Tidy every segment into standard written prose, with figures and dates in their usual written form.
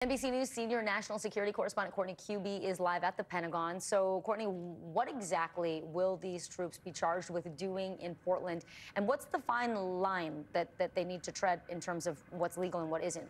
NBC News senior national security correspondent Courtney Kube is live at the Pentagon. So, Courtney, what exactly will these troops be charged with doing in Portland? And what's the fine line that they need to tread in terms of what's legal and what isn't?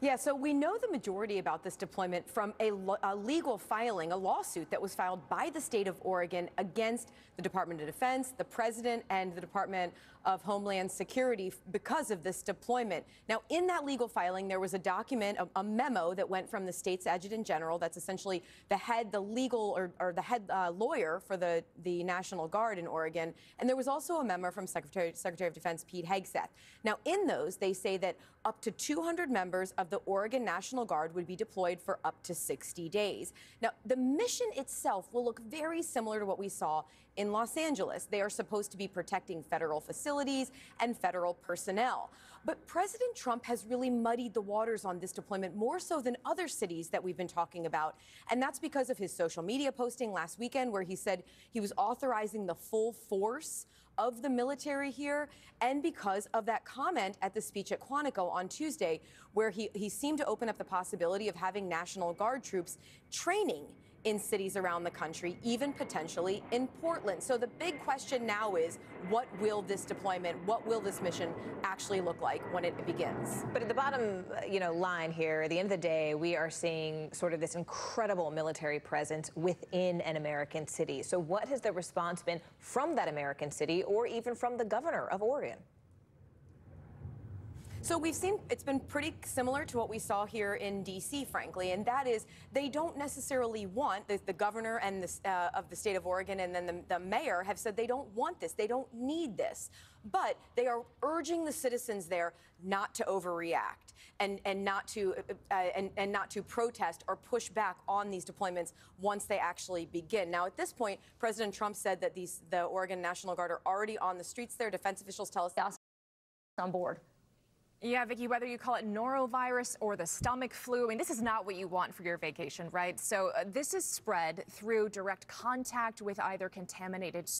Yeah, so we know the majority about this deployment from a legal filing, a lawsuit that was filed by the state of Oregon against the Department of Defense, the president, and the Department of Homeland Security because of this deployment. Now, in that legal filing, there was a document, a memo that went from the state's adjutant general, that's essentially the head, the legal or the head lawyer for the National Guard in Oregon, and there was also a memo from Secretary of Defense Pete Hegseth. Now, in those, they say that up to 200 members of the Oregon National Guard would be deployed for up to 60 days. Now, the mission itself will look very similar to what we saw in Los Angeles. They are supposed to be protecting federal facilities and federal personnel. But President Trump has really muddied the waters on this deployment more so than other cities that we've been talking about. And that's because of his social media posting last weekend where he said he was authorizing the full force of the military here, and because of that comment at the speech at Quantico on Tuesday, where he seemed to open up the possibility of having National Guard troops training in cities around the country, even potentially in Portland. So the big question now is, what will this deployment, what will this mission actually look like when it begins? But at the bottom, line here, at the end of the day, we are seeing sort of this incredible military presence within an American city. So what has the response been from that American city or even from the governor of Oregon? So we've seen it's been pretty similar to what we saw here in D.C., frankly, and that is they don't necessarily want, the governor and of the state of Oregon and then the mayor have said they don't want this, they don't need this, but they are urging the citizens there not to overreact and not to protest or push back on these deployments once they actually begin. Now, at this point, President Trump said that the Oregon National Guard are already on the streets there. Defense officials tell us on board. Yeah, Vicki, whether you call it norovirus or the stomach flu, I mean, this is not what you want for your vacation, right? So this is spread through direct contact with either contaminated